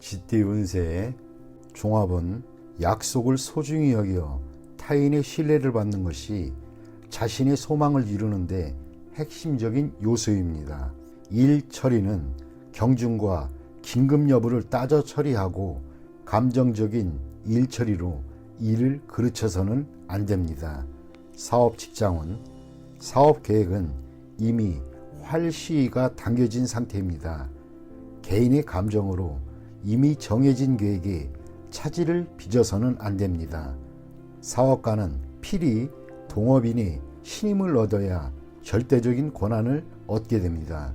쥐띠 운세의 종합은 약속을 소중히 여겨 타인의 신뢰를 받는 것이 자신의 소망을 이루는데 핵심적인 요소입니다. 일 처리는 경중과 긴급 여부를 따져 처리하고 감정적인 일 처리로 일을 그르쳐서는 안 됩니다. 사업 직장은 사업 계획은 이미 활시가 당겨진 상태입니다. 개인의 감정으로 이미 정해진 계획에 차질을 빚어서는 안 됩니다. 사업가는 필히 동업인의 신임을 얻어야 절대적인 권한을 얻게 됩니다.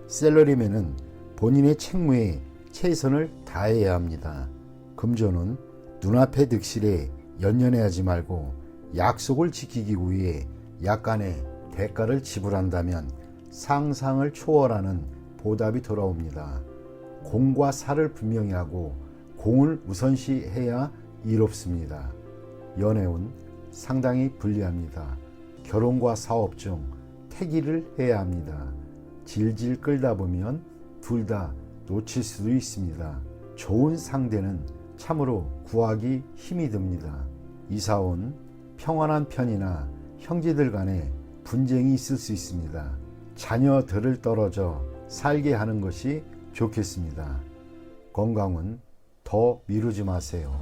셀러리맨은 본인의 책무에 최선을 다해야 합니다. 금전은 눈앞의 득실에 연연해하지 말고 약속을 지키기 위해 약간의 대가를 지불한다면 상상을 초월하는 보답이 돌아옵니다. 공과 사를 분명히 하고 공을 우선시해야 이롭습니다. 연애운 상당히 불리합니다. 결혼과 사업 중 태기를 해야 합니다. 질질 끌다 보면 둘 다 놓칠 수도 있습니다. 좋은 상대는 참으로 구하기 힘이 듭니다. 이사온 평안한 편이나 형제들 간에 분쟁이 있을 수 있습니다. 자녀들을 떨어져 살게 하는 것이 좋겠습니다. 건강은 더 미루지 마세요.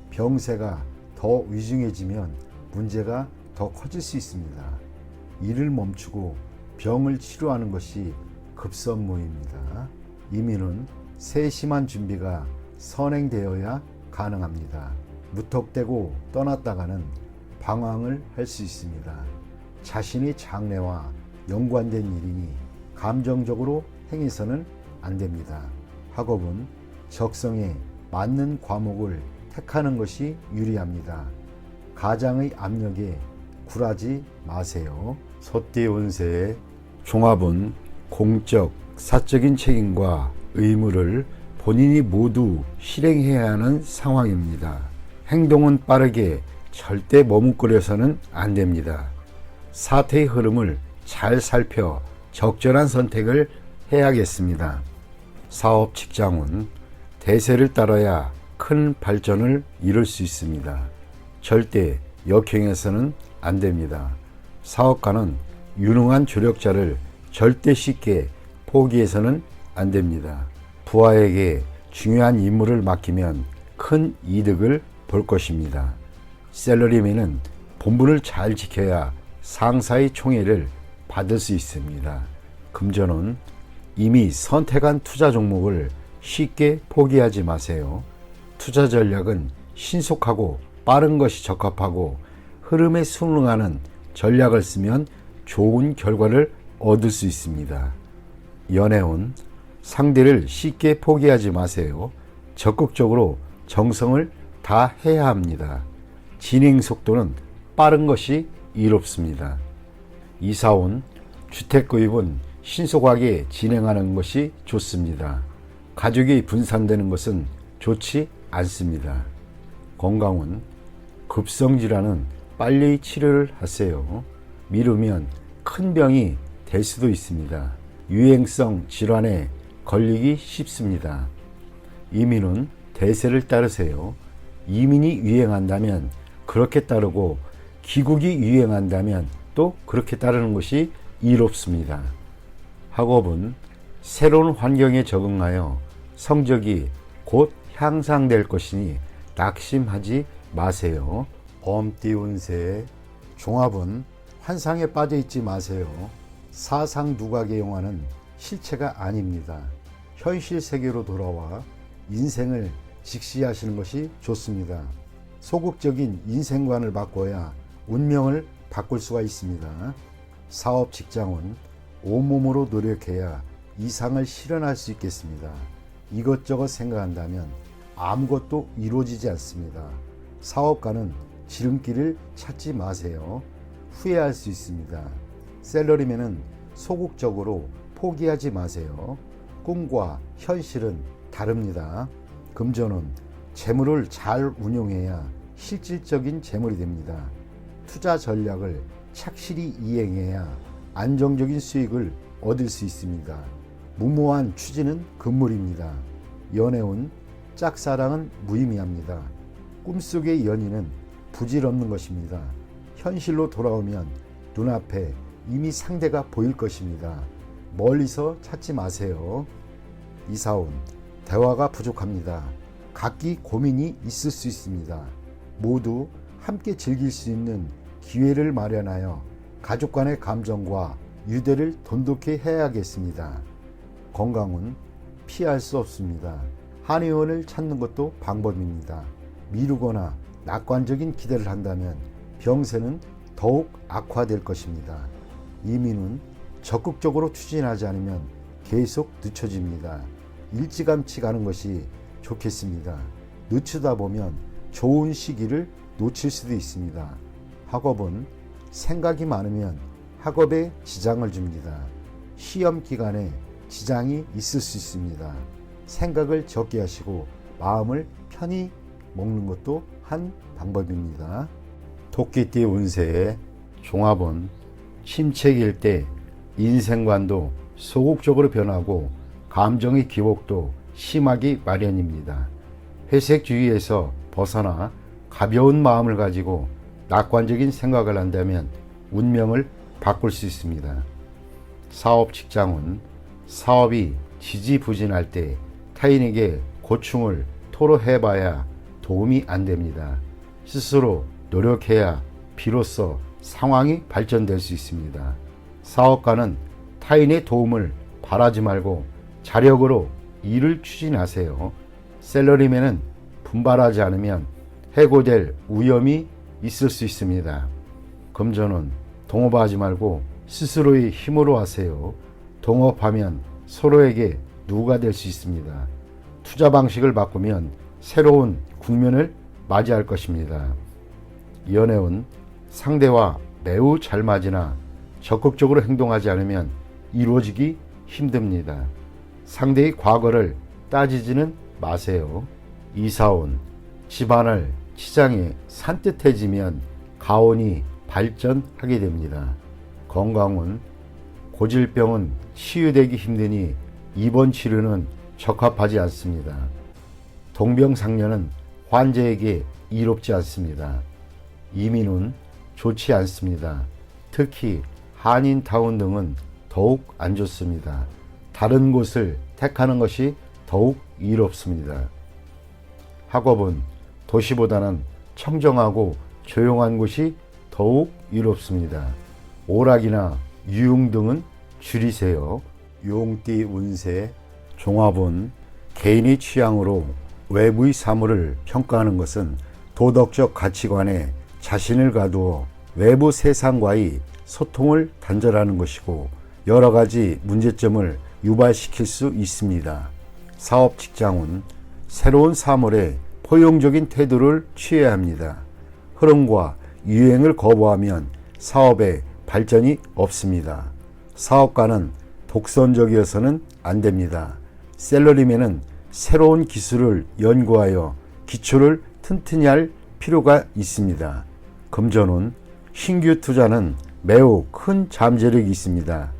병세가 더 위중해지면 문제가 더 커질 수 있습니다. 일을 멈추고 병을 치료하는 것이 급선무입니다. 이민은 세심한 준비가 선행되어야 가능합니다. 무턱대고 떠났다가는 방황을 할 수 있습니다. 자신의 장래와 연관된 일이니 감정적으로 행해서는 안 됩니다. 학업은 적성에 맞는 과목을 택하는 것이 유리합니다. 가장의 압력에 굴하지 마세요. 소띠 운세의 종합은 공적, 사적인 책임과 의무를 본인이 모두 실행해야 하는 상황입니다. 행동은 빠르게 절대 머뭇거려서는 안 됩니다. 사태의 흐름을 잘 살펴 적절한 선택을 해야겠습니다. 사업 직장은 대세를 따라야 큰 발전을 이룰 수 있습니다. 절대 역행해서는 안 됩니다. 사업가는 유능한 조력자를 절대 쉽게 포기해서는 안 됩니다. 부하에게 중요한 임무를 맡기면 큰 이득을 볼 것입니다. 셀러리맨은 본분을 잘 지켜야 상사의 총애를 받을 수 있습니다. 금전은 이미 선택한 투자 종목을 쉽게 포기하지 마세요. 투자 전략은 신속하고 빠른 것이 적합하고 흐름에 순응하는 전략을 쓰면 좋은 결과를 얻을 수 있습니다. 연애운 상대를 쉽게 포기하지 마세요. 적극적으로 정성을 다해야 합니다. 진행 속도는 빠른 것이 이롭습니다. 이사온 주택 구입은 신속하게 진행하는 것이 좋습니다. 가족이 분산되는 것은 좋지 않습니다. 건강은 급성질환은 빨리 치료를 하세요. 미루면 큰 병이 될 수도 있습니다. 유행성 질환에 걸리기 쉽습니다. 이민은 대세를 따르세요. 이민이 유행한다면 그렇게 따르고 기국이 유행한다면 또 그렇게 따르는 것이 이롭습니다. 학업은 새로운 환경에 적응하여 성적이 곧 향상될 것이니 낙심하지 마세요. 범띠 운세의 종합은 환상에 빠져 있지 마세요. 사상 누각의 영화는 실체가 아닙니다. 현실 세계로 돌아와 인생을 직시하시는 것이 좋습니다. 소극적인 인생관을 바꿔야 운명을 바꿀 수가 있습니다. 사업 직장은 온몸으로 노력해야 이상을 실현할 수 있겠습니다. 이것저것 생각한다면 아무것도 이루어지지 않습니다. 사업가는 지름길을 찾지 마세요. 후회할 수 있습니다. 셀러리맨은 소극적으로 포기하지 마세요. 꿈과 현실은 다릅니다. 금전은 재물을 잘 운용해야 실질적인 재물이 됩니다. 투자 전략을 착실히 이행해야 안정적인 수익을 얻을 수 있습니다. 무모한 추진은 금물입니다. 연애운 짝사랑은 무의미합니다. 꿈속의 연인은 부질없는 것입니다. 현실로 돌아오면 눈앞에 이미 상대가 보일 것입니다. 멀리서 찾지 마세요. 이사온, 대화가 부족합니다. 각기 고민이 있을 수 있습니다. 모두 함께 즐길 수 있는 기회를 마련하여 가족 간의 감정과 유대를 돈독히 해야겠습니다. 건강은 피할 수 없습니다. 한의원을 찾는 것도 방법입니다. 미루거나 낙관적인 기대를 한다면 병세는 더욱 악화될 것입니다. 이민은 적극적으로 추진하지 않으면 계속 늦춰집니다. 일찌감치 가는 것이 좋겠습니다. 늦추다 보면 좋은 시기를 놓칠 수도 있습니다. 학업은 생각이 많으면 학업에 지장을 줍니다. 시험 기간에 지장이 있을 수 있습니다. 생각을 적게 하시고 마음을 편히 먹는 것도 한 방법입니다. 토끼띠 운세의 종합은 침체기일 때 인생관도 소극적으로 변하고 감정의 기복도 심하기 마련입니다. 회색주의에서 벗어나 가벼운 마음을 가지고 낙관적인 생각을 한다면 운명을 바꿀 수 있습니다. 사업 직장은 사업이 지지부진할 때 타인에게 고충을 토로해봐야 도움이 안 됩니다. 스스로 노력해야 비로소 상황이 발전될 수 있습니다. 사업가는 타인의 도움을 바라지 말고 자력으로 일을 추진하세요. 셀러리맨은 분발하지 않으면 해고될 위험이 있을 수 있습니다. 금전은 동업하지 말고 스스로의 힘으로 하세요. 동업하면 서로에게 누가 될 수 있습니다. 투자 방식을 바꾸면 새로운 국면을 맞이할 것입니다. 연애운 상대와 매우 잘 맞으나 적극적으로 행동하지 않으면 이루어지기 힘듭니다. 상대의 과거를 따지지는 마세요. 이사온 집안을 치장이 산뜻해지면 가온이 발전하게 됩니다. 건강은 고질병은 치유되기 힘드니 입원 치료는 적합하지 않습니다. 동병상련은 환자에게 이롭지 않습니다. 이민은 좋지 않습니다. 특히 한인타운 등은 더욱 안 좋습니다. 다른 곳을 택하는 것이 더욱 이롭습니다. 학업은 도시보다는 청정하고 조용한 곳이 더욱 이롭습니다. 오락이나 유흥 등은 줄이세요. 용띠 운세 종합은 개인의 취향으로 외부의 사물을 평가하는 것은 도덕적 가치관에 자신을 가두어 외부 세상과의 소통을 단절하는 것이고 여러 가지 문제점을 유발시킬 수 있습니다. 사업 직장은 새로운 사물에 포용적인 태도를 취해야 합니다. 흐름과 유행을 거부하면 사업에 발전이 없습니다. 사업가는 독선적이어서는 안 됩니다. 셀러리맨은 새로운 기술을 연구하여 기초를 튼튼히 할 필요가 있습니다. 금전운 신규 투자는 매우 큰 잠재력이 있습니다.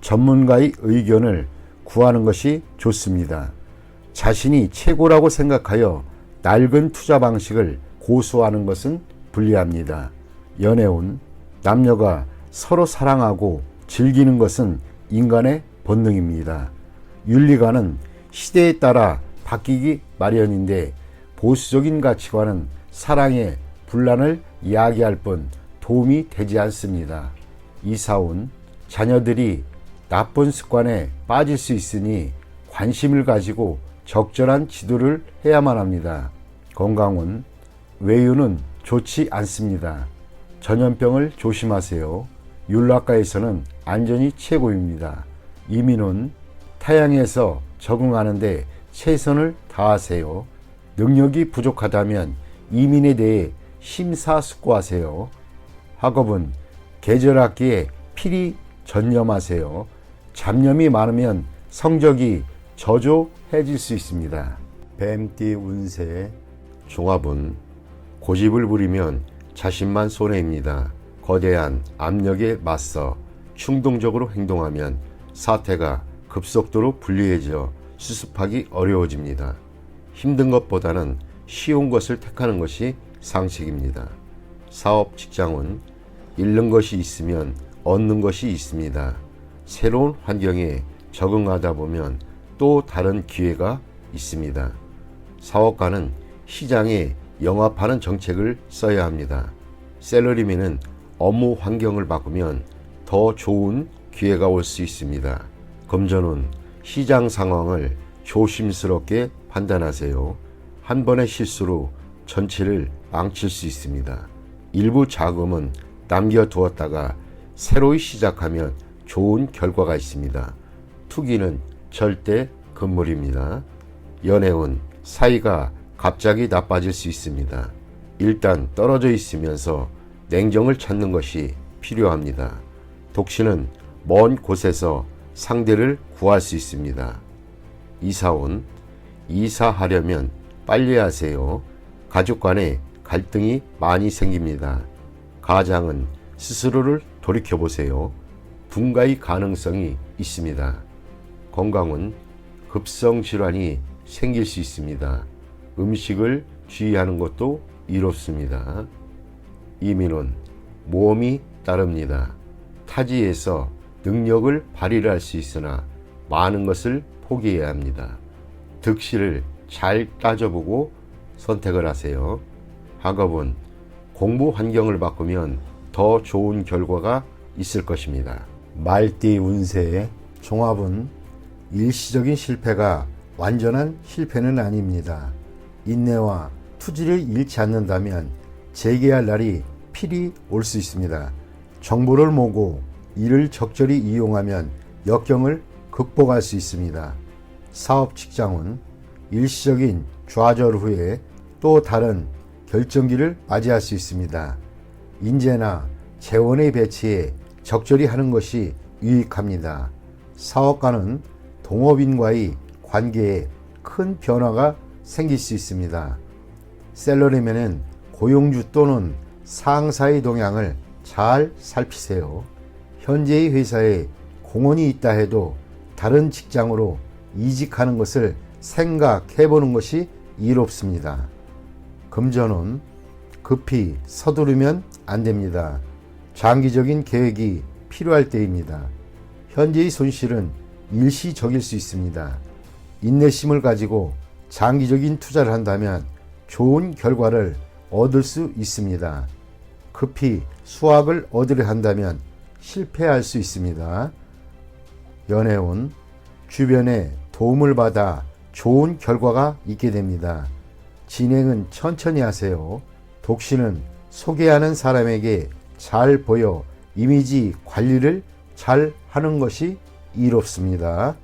전문가의 의견을 구하는 것이 좋습니다. 자신이 최고라고 생각하여 낡은 투자 방식을 고수하는 것은 불리합니다. 연애운 남녀가 서로 사랑하고 즐기는 것은 인간의 본능입니다. 윤리관은 시대에 따라 바뀌기 마련인데 보수적인 가치관은 사랑의 분란을 이야기할 뿐 도움이 되지 않습니다. 이사온 자녀들이 나쁜 습관에 빠질 수 있으니 관심을 가지고 적절한 지도를 해야만 합니다. 건강은 외유는 좋지 않습니다. 전염병을 조심하세요. 윤락가에서는 안전이 최고입니다. 이민은 타향에서 적응하는데 최선을 다하세요. 능력이 부족하다면 이민에 대해 심사숙고하세요. 학업은 계절학기에 필히 전념하세요. 잡념이 많으면 성적이 저조해질 수 있습니다. 뱀띠 운세 종합은 고집을 부리면 자신만 손해입니다. 거대한 압력에 맞서 충동적으로 행동하면 사태가 급속도로 불리해져 수습하기 어려워집니다. 힘든 것보다는 쉬운 것을 택하는 것이 상식입니다. 사업, 직장은 잃는 것이 있으면 얻는 것이 있습니다. 새로운 환경에 적응하다 보면 또 다른 기회가 있습니다. 사업가는 시장에 영합하는 정책을 써야 합니다. 샐러리맨은 업무 환경을 바꾸면 더 좋은 기회가 올 수 있습니다. 금전은 시장 상황을 조심스럽게 판단하세요. 한 번의 실수로 전체를 망칠 수 있습니다. 일부 자금은 남겨두었다가 새로이 시작하면 좋은 결과가 있습니다. 투기는 절대 금물입니다. 연애운 사이가 갑자기 나빠질 수 있습니다. 일단 떨어져 있으면서 냉정을 찾는 것이 필요합니다. 독신은 먼 곳에서 상대를 구할 수 있습니다. 이사운 이사하려면 빨리 하세요. 가족 간에 갈등이 많이 생깁니다. 가장은 스스로를 돌이켜보세요. 분가의 가능성이 있습니다. 건강은 급성질환이 생길 수 있습니다. 음식을 주의하는 것도 이롭습니다. 이민은 모험이 따릅니다. 타지에서 능력을 발휘할 수 있으나 많은 것을 포기해야 합니다. 득실을 잘 따져보고 선택을 하세요. 학업은 공부 환경을 바꾸면 더 좋은 결과가 있을 것입니다. 말띠 운세의 종합은 일시적인 실패가 완전한 실패는 아닙니다. 인내와 투지를 잃지 않는다면 재개할 날이 필히 올 수 있습니다. 정보를 모으고 이를 적절히 이용하면 역경을 극복할 수 있습니다. 사업 직장은 일시적인 좌절 후에 또 다른 결정기를 맞이할 수 있습니다. 인재나 재원의 배치에 적절히 하는 것이 유익합니다. 사업가는 동업인과의 관계에 큰 변화가 생길 수 있습니다. 샐러리맨은 고용주 또는 상사의 동향을 잘 살피세요. 현재의 회사에 공헌이 있다 해도 다른 직장으로 이직하는 것을 생각해 보는 것이 이롭습니다. 금전은 급히 서두르면 안 됩니다. 장기적인 계획이 필요할 때입니다. 현재의 손실은 일시적일 수 있습니다. 인내심을 가지고 장기적인 투자를 한다면 좋은 결과를 얻을 수 있습니다. 급히 수확을 얻으려 한다면 실패할 수 있습니다. 연애운 주변에 도움을 받아 좋은 결과가 있게 됩니다. 진행은 천천히 하세요. 독신은 소개하는 사람에게 잘 보여 이미지 관리를 잘 하는 것이 이롭습니다.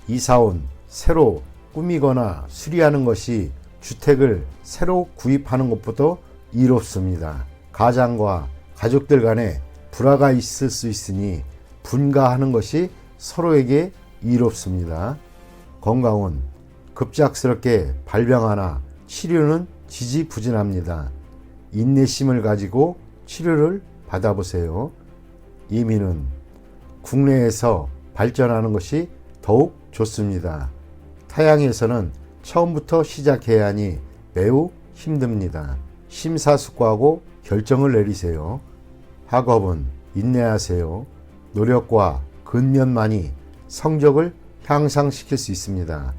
이사온 새로 꾸미거나 수리하는 것이 주택을 새로 구입하는 것보다 이롭습니다. 가장과 가족들 간에 불화가 있을 수 있으니 분가하는 것이 서로에게 이롭습니다. 건강은 급작스럽게 발병하나 치료는 지지부진합니다. 인내심을 가지고 치료를 받아보세요. 이민은 국내에서 발전하는 것이 더욱 좋습니다. 타양에서는 처음부터 시작해야 하니 매우 힘듭니다. 심사숙고하고 결정을 내리세요. 학업은 인내하세요. 노력과 근면만이 성적을 향상시킬 수 있습니다.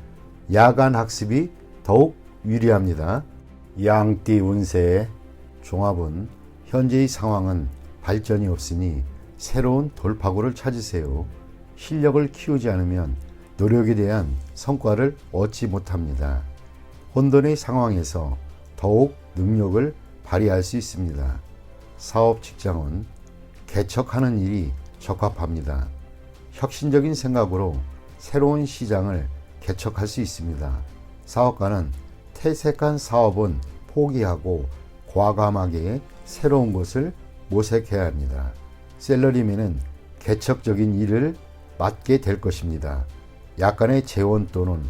야간 학습이 더욱 유리합니다. 양띠 운세의 종합은 현재의 상황은 발전이 없으니 새로운 돌파구를 찾으세요. 실력을 키우지 않으면 노력에 대한 성과를 얻지 못합니다. 혼돈의 상황에서 더욱 능력을 발휘할 수 있습니다. 사업 직장은 개척하는 일이 적합합니다. 혁신적인 생각으로 새로운 시장을 개척할 수 있습니다. 사업가는 퇴색한 사업은 포기하고 과감하게 새로운 것을 모색해야 합니다. 샐러리맨은 개척적인 일을 맡게 될 것입니다. 약간의 재원 또는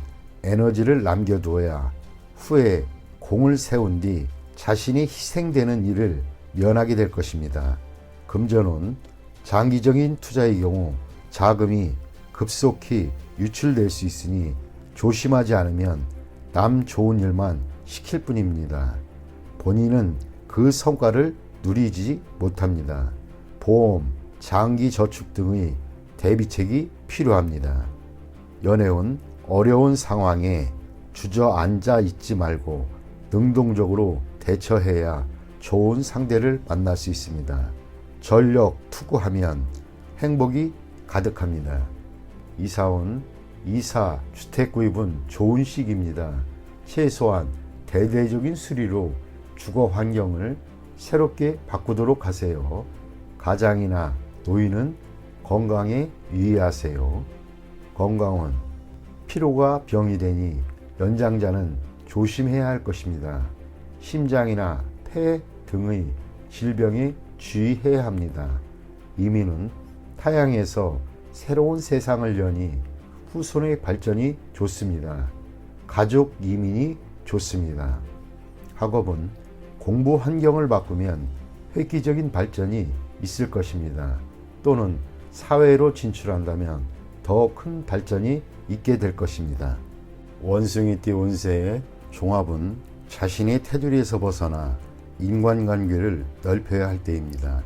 에너지를 남겨두어야 후에 공을 세운 뒤 자신이 희생되는 일을 면하게 될 것입니다. 금전은 장기적인 투자의 경우 자금이 급속히 유출될 수 있으니 조심하지 않으면 남 좋은 일만 시킬 뿐입니다. 본인은 그 성과를 누리지 못합니다. 보험, 장기 저축 등의 대비책이 필요합니다. 연애운 어려운 상황에 주저앉아 있지 말고 능동적으로 대처해야 좋은 상대를 만날 수 있습니다. 전력 투구하면 행복이 가득합니다. 이사온 이사 주택 구입은 좋은 시기입니다. 최소한 대대적인 수리로 주거 환경을 새롭게 바꾸도록 하세요. 가장이나 노인은 건강에 유의하세요. 건강은 피로가 병이 되니 연장자는 조심해야 할 것입니다. 심장이나 폐 등의 질병에 주의해야 합니다. 이민은 타향에서 새로운 세상을 여니 후손의 발전이 좋습니다. 가족 이민이 좋습니다. 학업은 공부 환경을 바꾸면 획기적인 발전이 있을 것입니다. 또는 사회로 진출한다면 더 큰 발전이 있게 될 것입니다. 원숭이띠 운세의 종합은 자신의 테두리에서 벗어나 인간관계를 넓혀야 할 때입니다.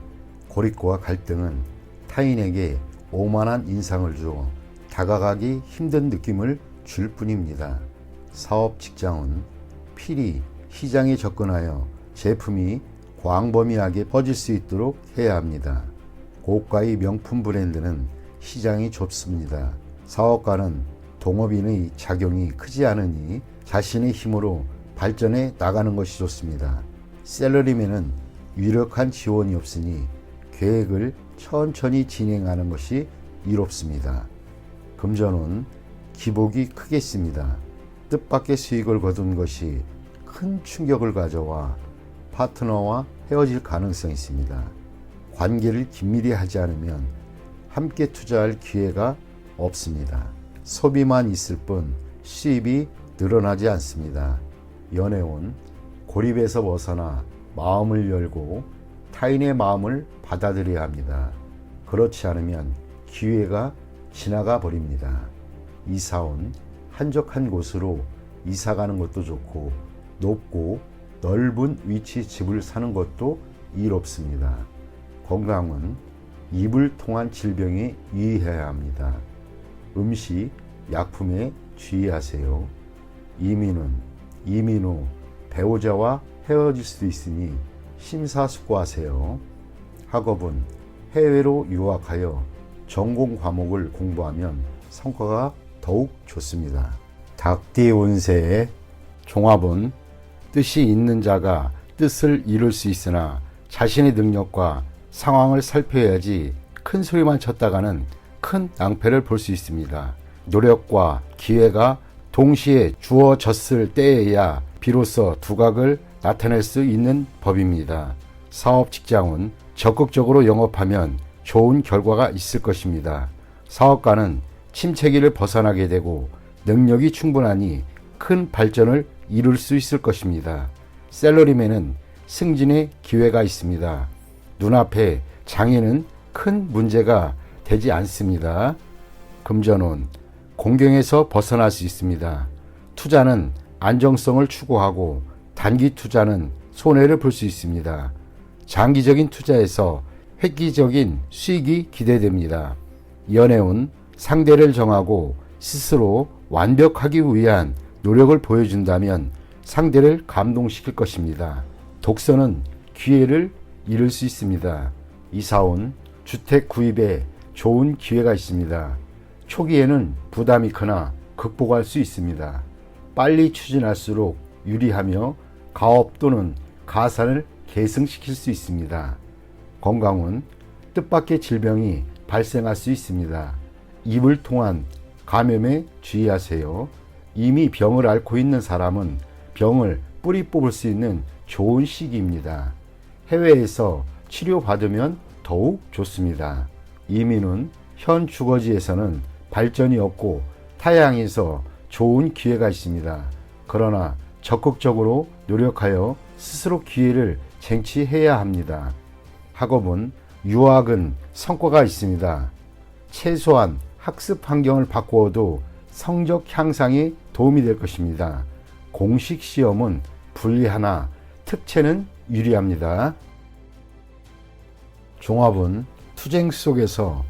고립과 갈등은 타인에게 오만한 인상을 주어 다가가기 힘든 느낌을 줄 뿐입니다. 사업 직장은 필히 시장에 접근하여 제품이 광범위하게 퍼질 수 있도록 해야 합니다. 고가의 명품 브랜드는 시장이 좁습니다. 사업가는 동업인의 작용이 크지 않으니 자신의 힘으로 발전해 나가는 것이 좋습니다. 셀러리맨은 유력한 지원이 없으니 계획을 천천히 진행하는 것이 이롭습니다. 금전은 기복이 크겠습니다. 뜻밖의 수익을 거둔 것이 큰 충격을 가져와 파트너와 헤어질 가능성이 있습니다. 관계를 긴밀히 하지 않으면 함께 투자할 기회가 없습니다. 소비만 있을 뿐 수입이 늘어나지 않습니다. 연애운 고립에서 벗어나 마음을 열고 타인의 마음을 받아들여야 합니다. 그렇지 않으면 기회가 지나가 버립니다. 이사온 한적한 곳으로 이사가는 것도 좋고 높고 넓은 위치 집을 사는 것도 이롭습니다. 건강은 입을 통한 질병에 유의해야 합니다. 음식, 약품에 주의하세요. 이민 후 배우자와 헤어질 수도 있으니 심사숙고하세요. 학업은 해외로 유학하여 전공 과목을 공부하면 성과가 더욱 좋습니다. 닭띠 운세의 종합은 뜻이 있는 자가 뜻을 이룰 수 있으나 자신의 능력과 상황을 살펴야지 큰 소리만 쳤다가는 큰 낭패를 볼 수 있습니다. 노력과 기회가 동시에 주어졌을 때에야 비로소 두각을 나타낼 수 있는 법입니다. 사업 직장은 적극적으로 영업하면 좋은 결과가 있을 것입니다. 사업가는 침체기를 벗어나게 되고 능력이 충분하니 큰 발전을 이룰 수 있을 것입니다. 셀러리맨은 승진의 기회가 있습니다. 눈앞에 장애는 큰 문제가 되지 않습니다. 금전운 공경에서 벗어날 수 있습니다. 투자는 안정성을 추구하고 단기 투자는 손해를 볼 수 있습니다. 장기적인 투자에서 획기적인 수익이 기대됩니다. 연애운 상대를 정하고 스스로 완벽하기 위한 노력을 보여준다면 상대를 감동시킬 것입니다. 독서는 기회를 잃을 수 있습니다. 이사온 주택 구입에 좋은 기회가 있습니다. 초기에는 부담이 크나 극복할 수 있습니다. 빨리 추진할수록 유리하며 가업 또는 가산을 계승시킬 수 있습니다. 건강은 뜻밖의 질병이 발생할 수 있습니다. 입을 통한 감염에 주의하세요. 이미 병을 앓고 있는 사람은 병을 뿌리 뽑을 수 있는 좋은 시기입니다. 해외에서 치료받으면 더욱 좋습니다. 이민은 현 주거지에서는 발전이 없고 타향에서 좋은 기회가 있습니다. 그러나 적극적으로 노력하여 스스로 기회를 쟁취해야 합니다. 학업은 유학은 성과가 있습니다. 최소한 학습 환경을 바꾸어도 성적 향상에 도움이 될 것입니다. 공식 시험은 불리하나 특채는 유리합니다. 종합은 투쟁 속에서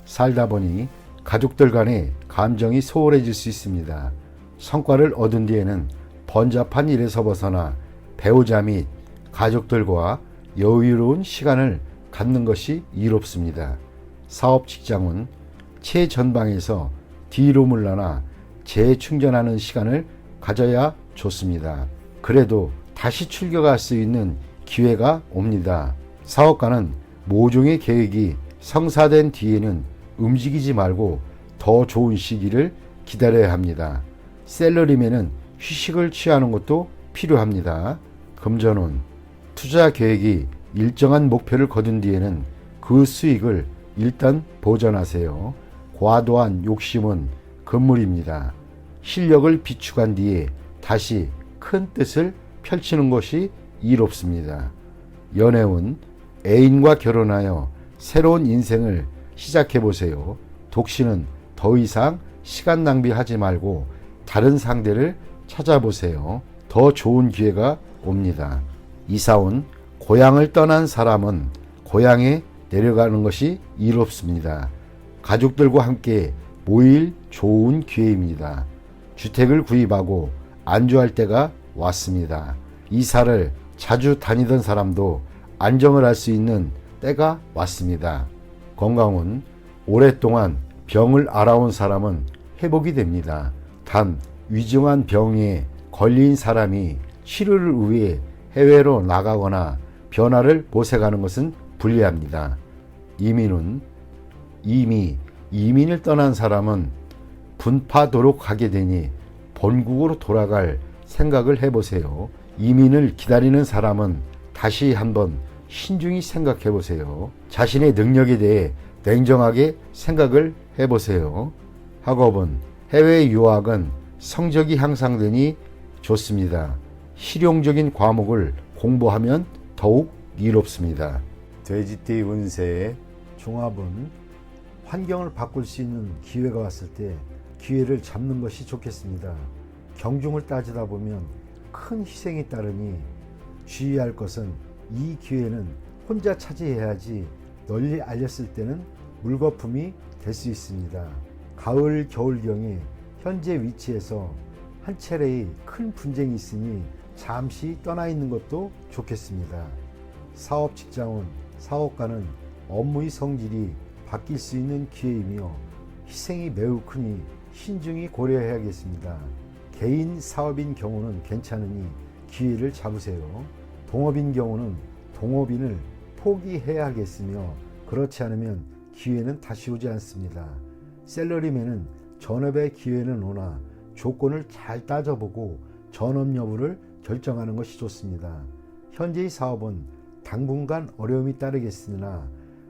살다 보니 가족들 간의 감정이 소홀해질 수 있습니다. 성과를 얻은 뒤에는 번잡한 일에서 벗어나 배우자 및 가족들과 여유로운 시간을 갖는 것이 이롭습니다. 사업 직장은 최전방에서 뒤로 물러나 재충전하는 시간을 가져야 좋습니다. 그래도 다시 출격할 수 있는 기회가 옵니다. 사업가는 모종의 계획이 성사된 뒤에는 움직이지 말고 더 좋은 시기를 기다려야 합니다. 셀러리맨은 휴식을 취하는 것도 필요합니다. 금전운, 투자 계획이 일정한 목표를 거둔 뒤에는 그 수익을 일단 보전하세요. 과도한 욕심은 금물입니다. 실력을 비축한 뒤에 다시 큰 뜻을 펼치는 것이 이롭습니다. 연애운, 애인과 결혼하여 새로운 인생을 시작해보세요. 독신은 더 이상 시간 낭비하지 말고 다른 상대를 찾아보세요. 더 좋은 기회가 옵니다. 이사온, 고향을 떠난 사람은 고향에 내려가는 것이 이롭습니다. 가족들과 함께 모일 좋은 기회입니다. 주택을 구입하고 안주할 때가 왔습니다. 이사를 자주 다니던 사람도 안정을 할 수 있는 때가 왔습니다. 건강은 오랫동안 병을 앓아온 사람은 회복이 됩니다. 단 위중한 병에 걸린 사람이 치료를 위해 해외로 나가거나 변화를 모색하는 것은 불리합니다. 이민은 이미 이민을 떠난 사람은 분파도로 가게 되니 본국으로 돌아갈 생각을 해보세요. 이민을 기다리는 사람은 다시 한번 신중히 생각해 보세요. 자신의 능력에 대해 냉정하게 생각을 해보세요. 학업은 해외 유학은 성적이 향상되니 좋습니다. 실용적인 과목을 공부하면 더욱 이롭습니다. 돼지띠 운세의 종합은 환경을 바꿀 수 있는 기회가 왔을 때 기회를 잡는 것이 좋겠습니다. 경중을 따지다 보면 큰 희생이 따르니 주의할 것은 이 기회는 혼자 차지해야지 널리 알렸을 때는 물거품이 될 수 있습니다. 가을 겨울경에 현재 위치에서 한 차례의 큰 분쟁이 있으니 잠시 떠나 있는 것도 좋겠습니다. 사업 직장은 사업가는 업무의 성질이 바뀔 수 있는 기회이며 희생이 매우 크니 신중히 고려해야겠습니다. 개인 사업인 경우는 괜찮으니 기회를 잡으세요. 동업인 경우는 동업인을 포기해야겠으며 그렇지 않으면 기회는 다시 오지 않습니다. 셀러리맨은 전업의 기회는 오나 조건을 잘 따져보고 전업 여부를 결정하는 것이 좋습니다. 현재의 사업은 당분간 어려움이 따르겠으나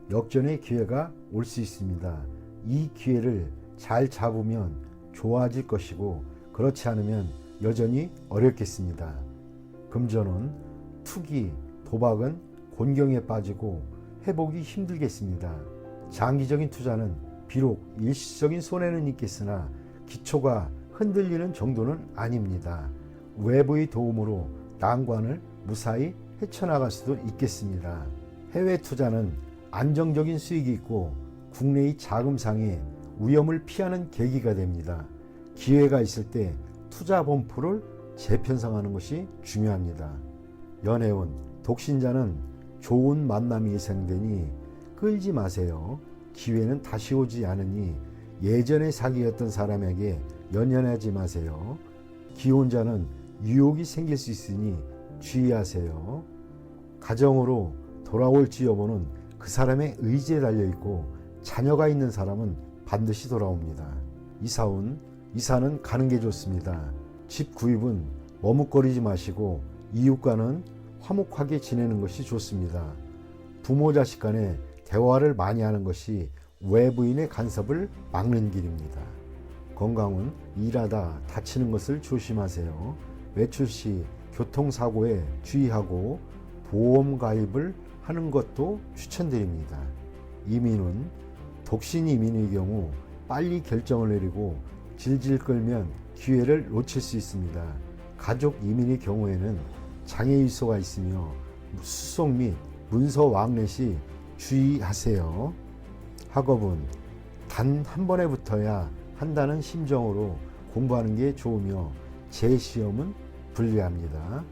역전의 기회가 올 수 있습니다. 이 기회를 잘 잡으면 좋아질 것이고 그렇지 않으면 여전히 어렵겠습니다. 금전은 투기, 도박은 곤경에 빠지고 회복이 힘들겠습니다. 장기적인 투자는 비록 일시적인 손해는 있겠으나 기초가 흔들리는 정도는 아닙니다. 외부의 도움으로 난관을 무사히 헤쳐나갈 수도 있겠습니다. 해외 투자는 안정적인 수익이 있고 국내의 자금상의 위험을 피하는 계기가 됩니다. 기회가 있을 때 투자 범프를 재편성하는 것이 중요합니다. 연애운, 독신자는 좋은 만남이 예상되니 끌지 마세요. 기회는 다시 오지 않으니 예전에 사귀었던 사람에게 연연하지 마세요. 기혼자는 유혹이 생길 수 있으니 주의하세요. 가정으로 돌아올지 여부는 그 사람의 의지에 달려있고 자녀가 있는 사람은 반드시 돌아옵니다. 이사운, 이사는 가는 게 좋습니다. 집 구입은 머뭇거리지 마시고 이웃과는 화목하게 지내는 것이 좋습니다. 부모 자식 간에 대화를 많이 하는 것이 외부인의 간섭을 막는 길입니다. 건강은 일하다 다치는 것을 조심하세요. 외출 시 교통사고에 주의하고 보험 가입을 하는 것도 추천드립니다. 이민은 독신 이민의 경우 빨리 결정을 내리고 질질 끌면 기회를 놓칠 수 있습니다. 가족 이민의 경우에는 장애일소가 있으며 수속 및 문서 왕래 시 주의하세요. 학업은 단 한 번에 붙어야 한다는 심정으로 공부하는 게 좋으며 재시험은 불리합니다.